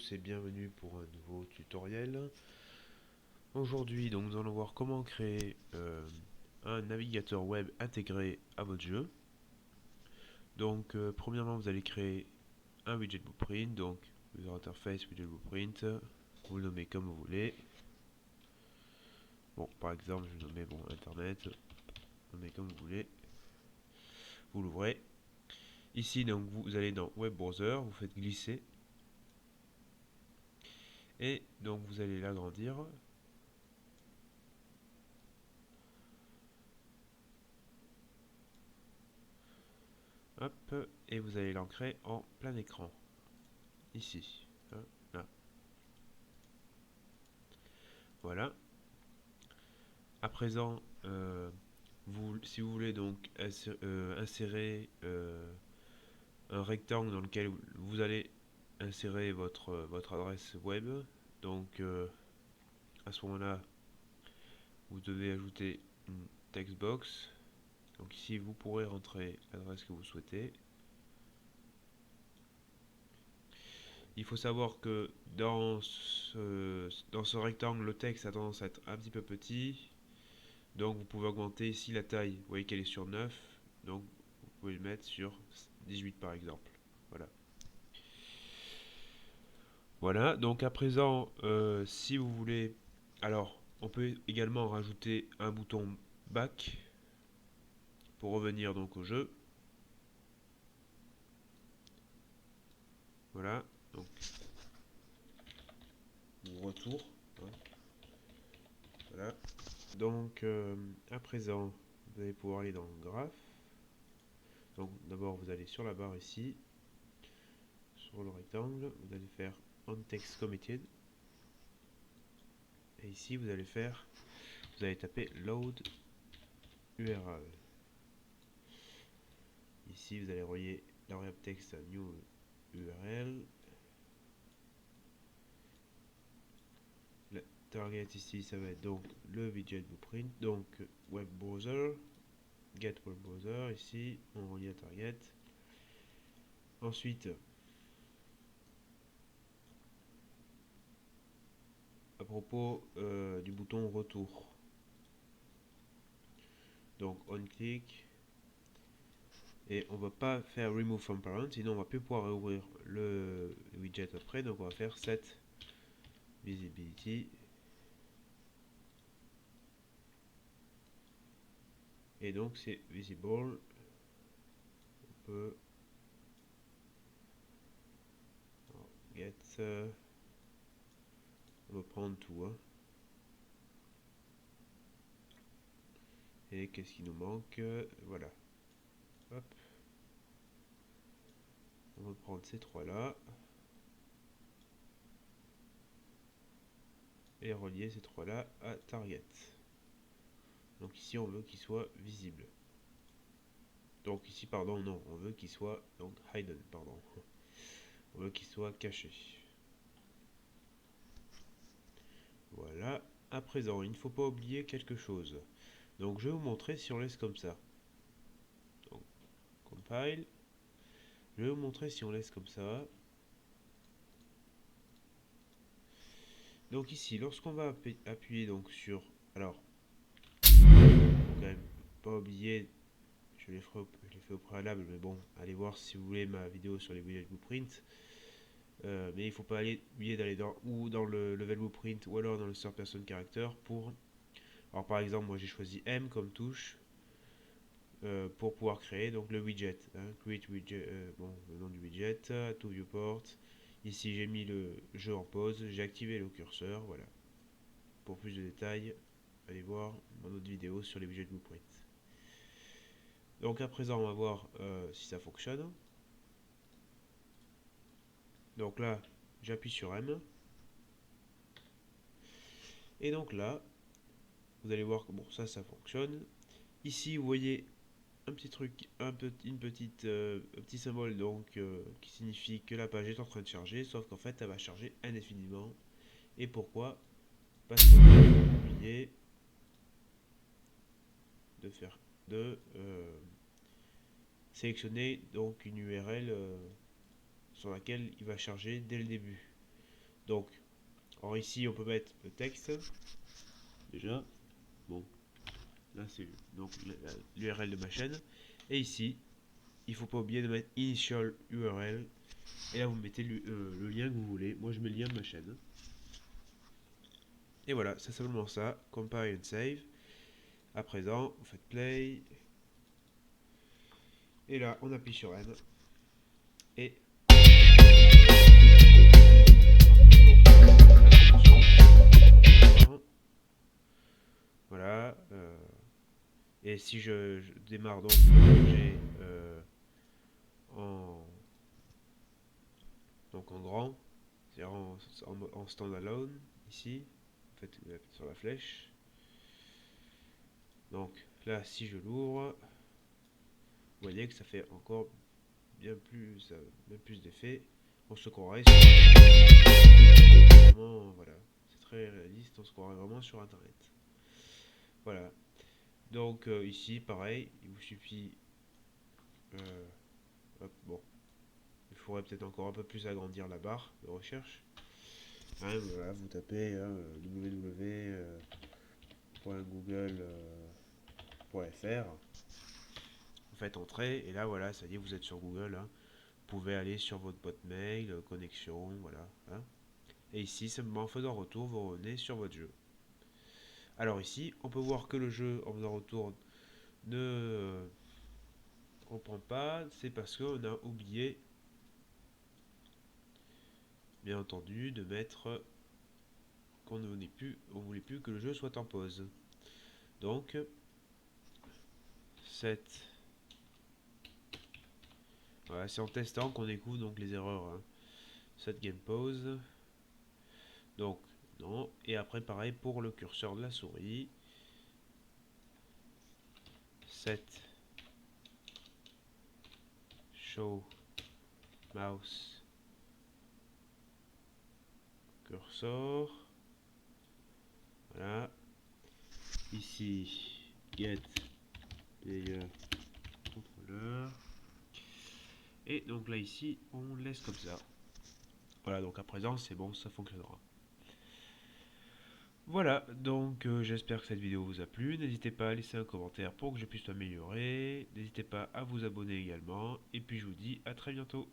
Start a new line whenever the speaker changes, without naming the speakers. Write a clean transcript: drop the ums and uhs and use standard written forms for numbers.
tous et bienvenue pour un nouveau tutoriel. Aujourd'hui donc nous allons voir comment créer un navigateur web intégré à votre jeu. Donc premièrement vous allez créer un widget blueprint, donc user interface widget blueprint, vous le nommez comme vous voulez. Bon par exemple je vais nommer internet, vous nommez comme vous voulez, vous l'ouvrez. Ici donc vous allez dans web browser, vous faites glisser et donc vous allez l'agrandir. Hop, et vous allez l'ancrer en plein écran. Ici. Hein, là. Voilà. À présent, si vous voulez donc insérer un rectangle dans lequel vous allez insérer votre adresse web, donc à ce moment-là, vous devez ajouter une textbox. Donc ici, vous pourrez rentrer l'adresse que vous souhaitez. Il faut savoir que dans ce rectangle, le texte a tendance à être un petit peu petit. Donc vous pouvez augmenter ici la taille. Vous voyez qu'elle est sur 9. Donc vous pouvez le mettre sur 18 par exemple. Voilà. Voilà. Donc à présent, si vous voulez... Alors, on peut également rajouter un bouton back pour revenir donc au jeu. Voilà. Donc, ou retour. Hein. Voilà. Donc, à présent, vous allez pouvoir aller dans Graph. Donc, d'abord, vous allez sur la barre ici, sur le rectangle, vous allez faire On Text Committed. Et ici, vous allez taper Load URL. Ici, vous allez relier la variable texte à New URL. Le target ici, ça va être donc le widget blueprint, donc web browser. Get web browser, ici, on relie à target. Ensuite, à propos du bouton retour. Donc on click et on va pas faire remove from parent, sinon on va plus pouvoir réouvrir le widget après. Donc on va faire set visibility et donc c'est visible. On peut get on va prendre tout hein. Et qu'est-ce qui nous manque, voilà, hop, on va prendre ces trois là et relier ces trois là à target. Donc ici on veut qu'il soit visible. Donc ici pardon non, on veut qu'il soit donc hidden pardon. On veut qu'il soit caché. Voilà. À présent, il ne faut pas oublier quelque chose. Donc je vais vous montrer si on laisse comme ça. Donc compile. Je vais vous montrer si on laisse comme ça. Donc ici, lorsqu'on va appuyer donc sur... Alors, faut quand même pas oublier, je l'ai fait au préalable, mais bon, allez voir si vous voulez ma vidéo sur les widget blueprint. Mais il faut pas oublier d'aller dans le level blueprint ou alors dans le third person character pour... Alors par exemple, moi j'ai choisi M comme touche. Pour pouvoir créer donc le widget, hein, create widget, bon, le nom du widget, to viewport. Ici j'ai mis le jeu en pause, j'ai activé le curseur, voilà. Pour plus de détails, allez voir mon autre vidéo sur les widgets blueprint. Donc à présent on va voir si ça fonctionne. Donc là j'appuie sur M. Et donc là, vous allez voir que bon ça fonctionne. Ici vous voyez un petit truc, un petit symbole donc qui signifie que la page est en train de charger, sauf qu'en fait elle va charger indéfiniment. Et pourquoi? Parce qu'on a oublié de sélectionner donc une URL sur laquelle il va charger dès le début. Donc, alors ici on peut mettre le texte, déjà, bon, là c'est donc l'URL de ma chaîne, et ici, il faut pas oublier de mettre initial URL, et là vous mettez le lien que vous voulez, moi je mets le lien de ma chaîne. Et voilà, c'est simplement ça, compile and save. À présent, vous faites play, et là on appuie sur N, et voilà. Et si je démarre donc le projet en, donc en grand, c'est-à-dire en standalone, ici, en fait, vous appuyez sur la flèche. Donc là, si je l'ouvre, vous voyez que ça fait encore bien plus d'effet. On se croirait sur vraiment, voilà, c'est très réaliste, on se croirait vraiment sur internet. Voilà. Donc ici, pareil, il vous suffit, hop, bon, il faudrait peut-être encore un peu plus agrandir la barre de recherche. Hein, voilà, vous tapez www.google.fr, vous faites entrer, et là voilà, ça y est, vous êtes sur Google. Hein. Vous pouvez aller sur votre boîte mail, connexion, voilà. Hein. Et ici, simplement en faisant retour, vous revenez sur votre jeu. Alors ici, on peut voir que le jeu en faisant retour ne comprend pas, c'est parce qu'on a oublié, bien entendu, de mettre qu'on ne voulait plus que le jeu soit en pause. Donc, voilà, c'est en testant qu'on découvre donc les erreurs. Hein. Set game pause. Donc, non. Et après, pareil pour le curseur de la souris. Set show mouse cursor. Voilà. Ici, get player controller. Et donc là, ici, on laisse comme ça. Voilà, donc à présent, c'est bon, ça fonctionnera. Voilà, donc j'espère que cette vidéo vous a plu. N'hésitez pas à laisser un commentaire pour que je puisse m'améliorer. N'hésitez pas à vous abonner également. Et puis je vous dis à très bientôt.